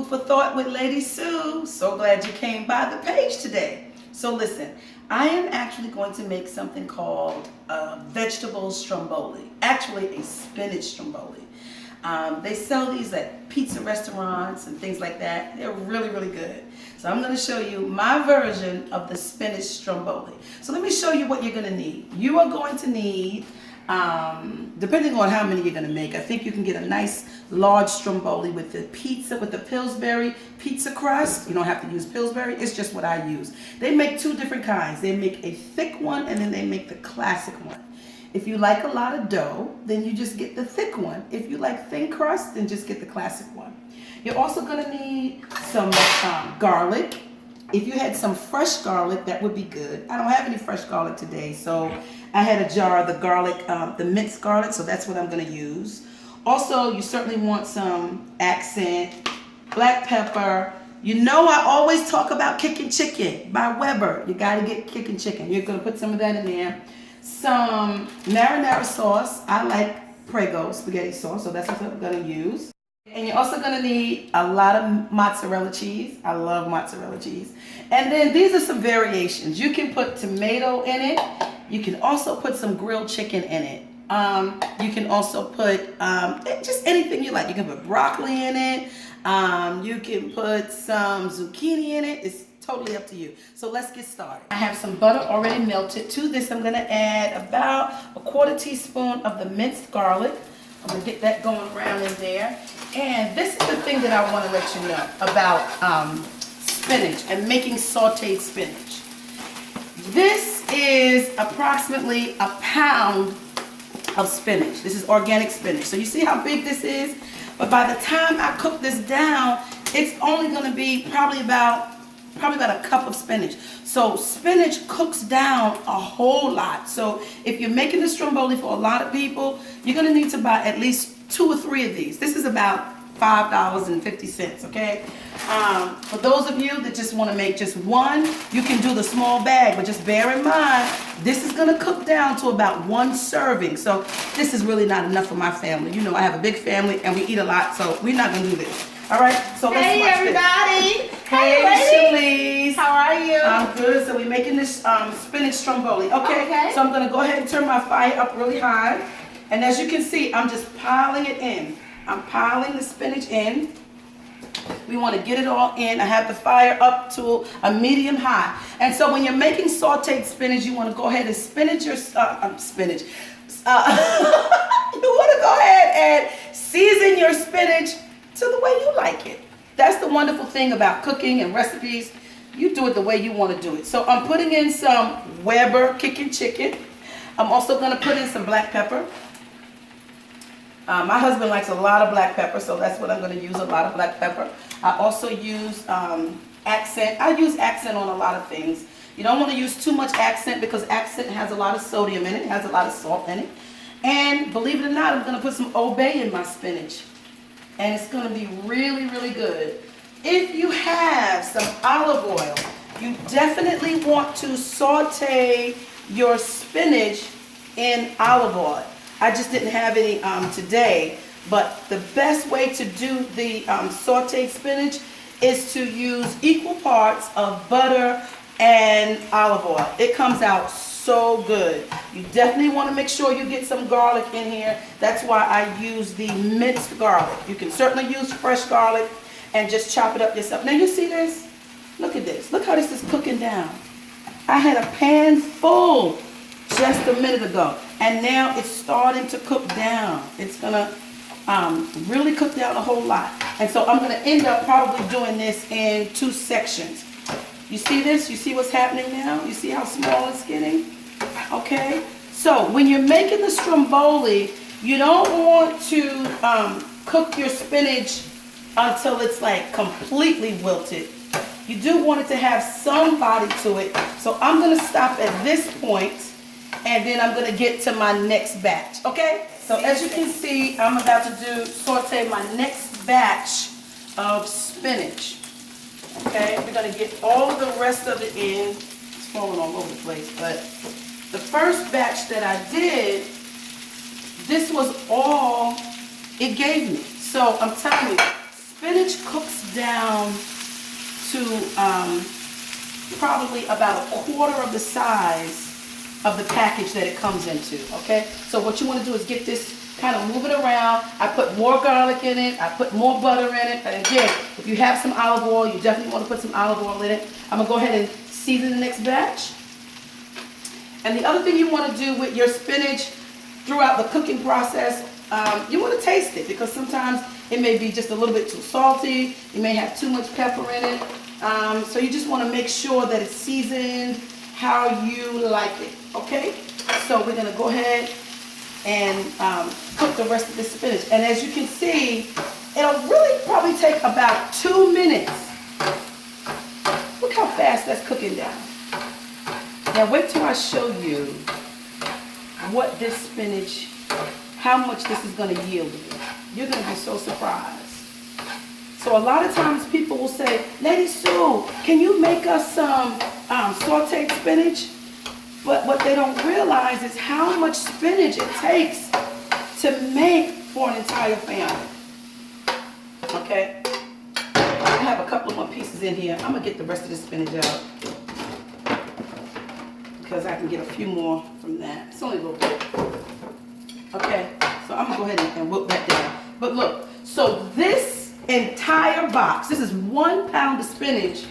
Food for Thought with Lady Sue. So glad you came by the page today. So listen, I am actually going to make something called vegetable stromboli. Actually, a spinach stromboli. They sell these at pizza restaurants and things like that. They're really, really good. So I'm going to show you my version of the spinach stromboli. So let me show you what you're going to need. You are going to need, depending on how many you're going to make, I think you can get a nice large stromboli with the pizza, with the Pillsbury pizza crust. You don't have to use Pillsbury. It's just what I use. They make two different kinds. They make a thick one and then they make the classic one. If you like a lot of dough, then you just get the thick one. If you like thin crust, then just get the classic one. You're also going to need some garlic. If you had some fresh garlic, that would be good. I don't have any fresh garlic today, so I had a jar of the garlic, the minced garlic, so that's what I'm going to use. Also, you certainly want some accent, black pepper. You know I always talk about Kickin' Chicken by Weber. You got to get Kickin' Chicken. You're going to put some of that in there. Some marinara sauce. I like Prego spaghetti sauce, so that's what I'm going to use. And you're also going to need a lot of mozzarella cheese. I love mozzarella cheese. And then these are some variations. You can put tomato in it. You can also put some grilled chicken in it. You can also put just anything you like. You can put broccoli in it. You can put some zucchini in it. It's totally up to you. So let's get started. I have some butter already melted. To this, I'm going to add about a quarter teaspoon of the minced garlic. I'm going to get that going around in there. And this is the thing that I want to let you know about spinach and making sauteed spinach. This is approximately a pound of spinach. This is organic spinach. So you see how big this is? But by the time I cook this down, it's only going to be probably about a cup of spinach. So spinach cooks down a whole lot. So if you're making the stromboli for a lot of people, you're going to need to buy at least 2 or 3 of these. This is about $5.50, okay? For those of you that just want to make just one, you can do the small bag, but just bear in mind, this is going to cook down to about 1 serving. So this is really not enough for my family. You know, I have a big family and we eat a lot, so we're not going to do this. All right, so let's watch everybody. This. Hey, Shalise. How are you? I'm good. So we're making this spinach stromboli. Okay. So I'm going to go ahead and turn my fire up really high. And as you can see, I'm just piling it in. I'm piling the spinach in. We want to get it all in. I have the fire up to a medium high. And so when you're making sauteed spinach, you want to go ahead and you want to go ahead and season your spinach to the way you like it. That's the wonderful thing about cooking and recipes. You do it the way you want to do it. So I'm putting in some Weber Kickin' Chicken. I'm also going to put in some black pepper. My husband likes a lot of black pepper, so that's what I'm going to use, a lot of black pepper. I also use accent. I use accent on a lot of things. You don't want to use too much accent because accent has a lot of sodium in it, has a lot of salt in it. And believe it or not, I'm going to put some Old Bay in my spinach. And it's going to be really, really good. If you have some olive oil, you definitely want to saute your spinach in olive oil. I just didn't have any today, but the best way to do the sauteed spinach is to use equal parts of butter and olive oil. It comes out so good. You definitely want to make sure you get some garlic in here. That's why I use the minced garlic. You can certainly use fresh garlic and just chop it up yourself. Now you see this? Look at this. Look how this is cooking down. I had a pan full just a minute ago, and now it's starting to cook down. It's gonna really cook down a whole lot. And so I'm gonna end up probably doing this in 2 sections. You see this? You see what's happening now? You see how small it's getting? Okay? So when you're making the stromboli, you don't want to cook your spinach until it's like completely wilted. You do want it to have some body to it. So I'm gonna stop at this point, and then I'm gonna get to my next batch, okay? So as you can see, I'm about to saute my next batch of spinach. Okay, we're gonna get all of the rest of it in. It's falling all over the place, but the first batch that I did, this was all it gave me. So I'm telling you, spinach cooks down to probably about a quarter of the size of the package that it comes into, okay? So what you want to do is get this kind of moving around. I put more garlic in it. I put more butter in it. And again, if you have some olive oil, you definitely want to put some olive oil in it. I'm going to go ahead and season the next batch. And the other thing you want to do with your spinach throughout the cooking process, you want to taste it, because sometimes it may be just a little bit too salty. You may have too much pepper in it. So you just want to make sure that it's seasoned how you like it, okay? So we're going to go ahead and cook the rest of the spinach. And as you can see, it'll really probably take about 2 minutes. Look how fast that's cooking down. Now wait till I show you what this spinach, how much this is going to yield you. You're going to be so surprised. So a lot of times people will say, Lady Sue, can you make us some sauteed spinach? But what they don't realize is how much spinach it takes to make for an entire family. Okay? I have a couple more pieces in here. I'm going to get the rest of the spinach out, because I can get a few more from that. It's only a little bit. Okay? So I'm going to go ahead and whip that down. But look, so this entire box, this is 1 pound of spinach.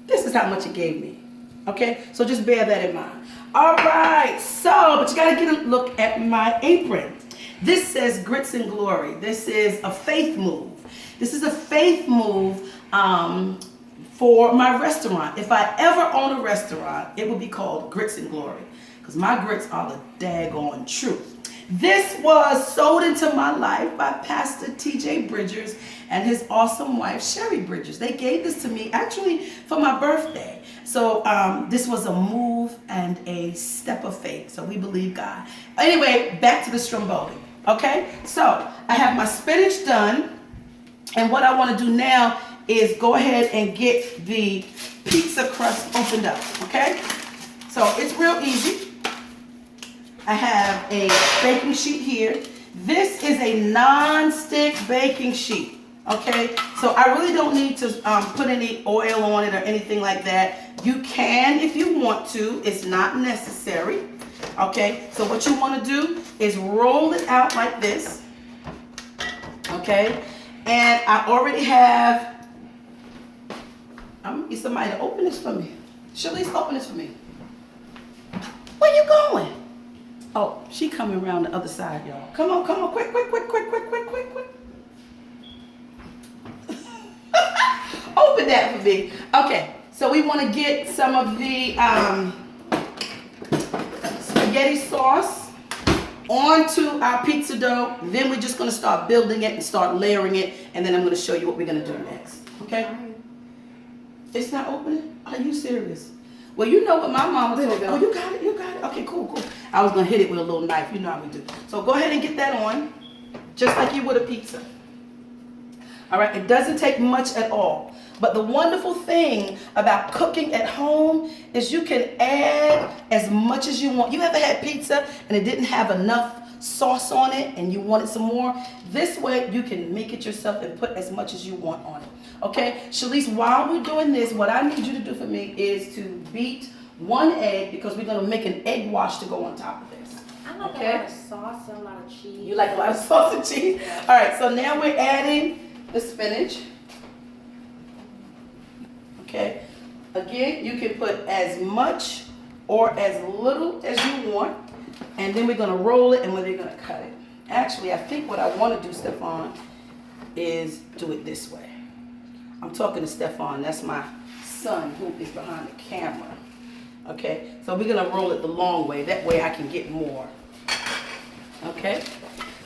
This is how much it gave me. Okay, so just bear that in mind. All right, so, but you gotta get a look at my apron. This says Grits and Glory. This is a faith move. This is a faith move for my restaurant. If I ever own a restaurant, it will be called Grits and Glory, because my grits are the daggone truth. This was sold into my life by Pastor T.J. Bridgers and his awesome wife, Sherry Bridgers. They gave this to me actually for my birthday. So this was a move and a step of faith. So we believe God. Anyway, back to the stromboli. Okay, so I have my spinach done. And what I want to do now is go ahead and get the pizza crust opened up. Okay, so it's real easy. I have a baking sheet here. This is a non-stick baking sheet, okay? So I really don't need to put any oil on it or anything like that. You can if you want to. It's not necessary, okay? So what you want to do is roll it out like this, okay? And I already have, I'm going to get somebody to open this for me. Shalice, open this for me. Where you going? Oh, she coming around the other side, y'all. Come on, quick. Open that for me. Okay, so we want to get some of the spaghetti sauce onto our pizza dough. Then we're just going to start building it and start layering it. And then I'm going to show you what we're going to do next. Okay? It's not opening? Are you serious? Well, you know what my mama told me. Oh, you got it? Okay, cool. I was going to hit it with a little knife. You know how we do. So go ahead and get that on, just like you would a pizza. All right? It doesn't take much at all. But the wonderful thing about cooking at home is you can add as much as you want. You ever had pizza and it didn't have enough sauce on it and you wanted some more? This way you can make it yourself and put as much as you want on it. Okay, Shalice, while we're doing this, what I need you to do for me is to beat 1 egg, because we're going to make an egg wash to go on top of this. I like a lot of sauce and a lot of cheese. You like a lot of sauce and cheese? Yeah. All right, so now we're adding the spinach. Okay, again, you can put as much or as little as you want, and then we're going to roll it and we're going to cut it. Actually, I think what I want to do, Stefan, is do it this way. I'm talking to Stefan, that's my son who is behind the camera. Okay, so we're gonna roll it the long way, that way I can get more. Okay,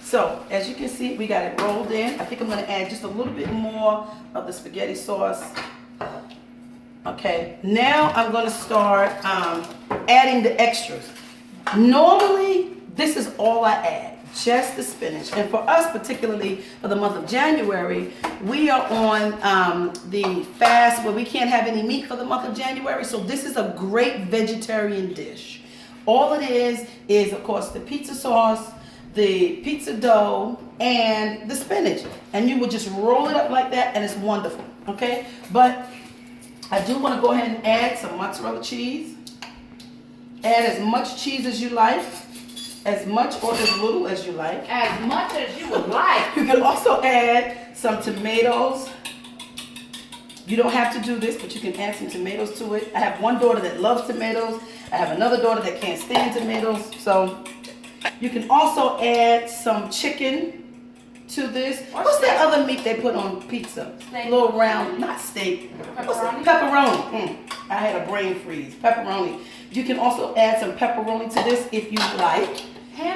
so as you can see, we got it rolled in. I think I'm gonna add just a little bit more of the spaghetti sauce. Okay, now I'm gonna start adding the extras. Normally, this is all I add. Just the spinach. And for us, particularly for the month of January, we are on the fast where we can't have any meat for the month of January. So this is a great vegetarian dish. All it is, of course, the pizza sauce, the pizza dough, and the spinach. And you will just roll it up like that, and it's wonderful, okay? But I do want to go ahead and add some mozzarella cheese. Add as much cheese as you like, as much or as little as you like. As much as you would like. You can also add some tomatoes. You don't have to do this, but you can add some tomatoes to it. I have one daughter that loves tomatoes. I have another daughter that can't stand tomatoes. So you can also add some chicken to this. What's that other meat they put on pizza? Steak. Little round, not steak. What's that? Pepperoni. I had a brain freeze. Pepperoni. You can also add some pepperoni to this if you like.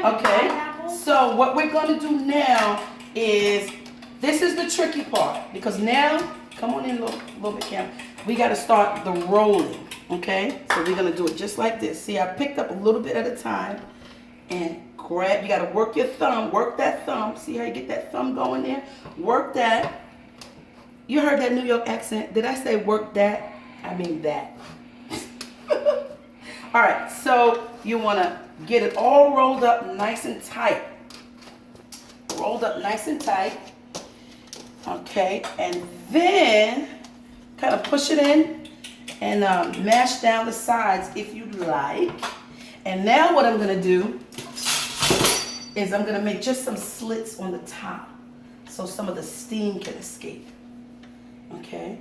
Okay. So what we're going to do now is, this is the tricky part, because now, come on in a little bit, Cam. We got to start the rolling. Okay. So we're going to do it just like this. See, I picked up a little bit at a time and grab. You got to work your thumb. Work that thumb. See how you get that thumb going there? Work that. You heard that New York accent. Did I say work that? I mean that. All right, so you want to get it all rolled up nice and tight. Rolled up nice and tight. Okay, and then kind of push it in and mash down the sides if you like. And now what I'm going to do is I'm going to make just some slits on the top so some of the steam can escape. Okay.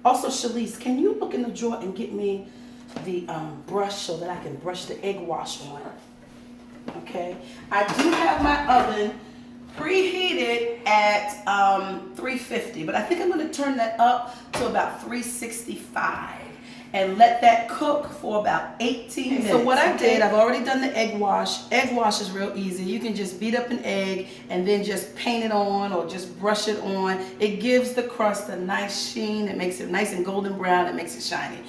Also, Shalice, can you look in the drawer and get me the brush so that I can brush the egg wash on? Okay. I do have my oven preheated at 350, but I think I'm going to turn that up to about 365 and let that cook for about 18 minutes. So what I did, I've already done the egg wash. Egg wash is real easy. You can just beat up an egg and then just paint it on or just brush it on. It gives the crust a nice sheen. It makes it nice and golden brown. It makes it shiny.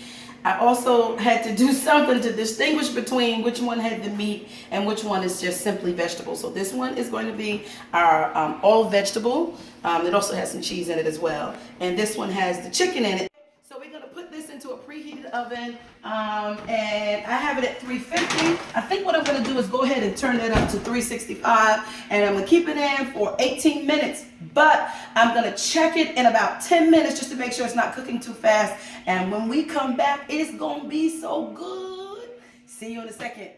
I also had to do something to distinguish between which one had the meat and which one is just simply vegetable. So this one is going to be our all vegetable. It also has some cheese in it as well. And this one has the chicken in it. So we're going to put this into a preheated oven, and I have it at 350. I think what I'm going to do is go ahead and turn that up to 365, and I'm going to keep it in for 18 minutes. But I'm going to check it in about 10 minutes just to make sure it's not cooking too fast. And when we come back, it's going to be so good. See you in a second.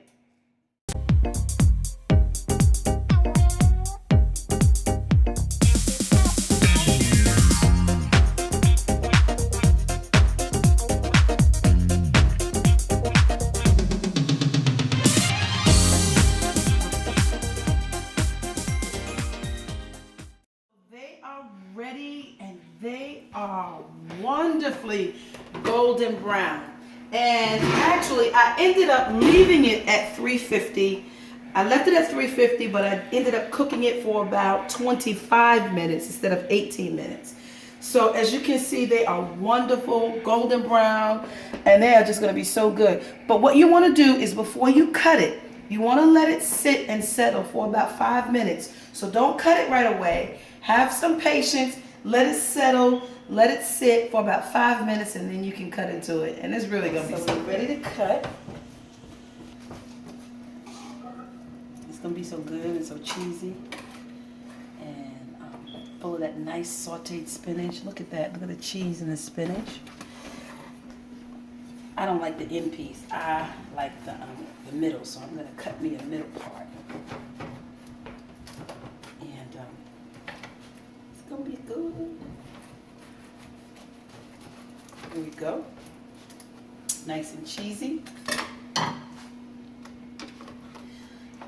Ready, and they are wonderfully golden brown. And actually I ended up leaving it at 350. I left it at 350, but I ended up cooking it for about 25 minutes instead of 18 minutes. So as you can see, they are wonderful golden brown, and they are just going to be so good. But what you want to do is, before you cut it, you want to let it sit and settle for about 5 minutes. So don't cut it right away. Have some patience, let it settle, let it sit for about 5 minutes, and then you can cut into it. And it's really going to be so ready to cut. It's going to be so good and so cheesy. And full of that nice sauteed spinach. Look at that. Look at the cheese and the spinach. I don't like the end piece. I like the middle, so I'm going to cut me a middle part. Gonna be good. Here we go. Nice and cheesy.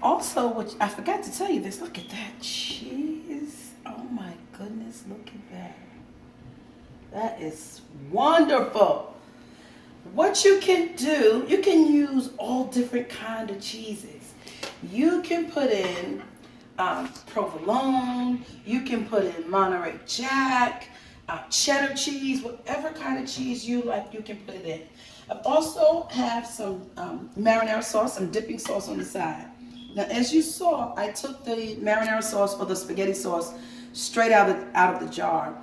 Also, which I forgot to tell you this, look at that cheese. Oh my goodness, look at that. That is wonderful. What you can do, you can use all different kind of cheeses. You can put in provolone, you can put in Monterey Jack, cheddar cheese, whatever kind of cheese you like, you can put it in. I also have some marinara sauce, some dipping sauce on the side. Now, as you saw, I took the marinara sauce or the spaghetti sauce straight out of the jar.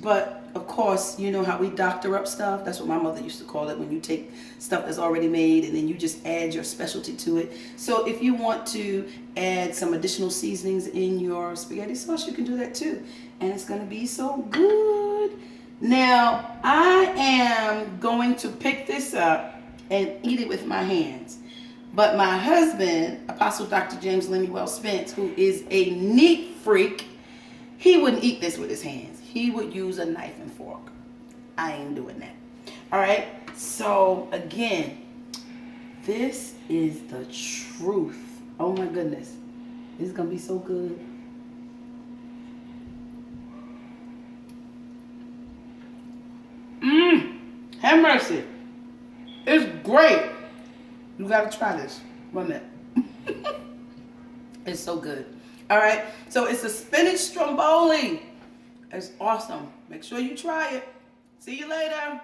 But of course, you know how we doctor up stuff. That's what my mother used to call it, when you take stuff that's already made and then you just add your specialty to it. So if you want to add some additional seasonings in your spaghetti sauce, you can do that too. And it's going to be so good. Now, I am going to pick this up and eat it with my hands. But my husband, Apostle Dr. James Lemuel Spence, who is a neat freak, he wouldn't eat this with his hands. He would use a knife and fork. I ain't doing that. All right. So again, this is the truth. Oh my goodness. This is going to be so good. Have mercy. It's great. You got to try this. 1 minute. It's so good. All right. So it's a spinach stromboli. It's awesome. Make sure you try it. See you later.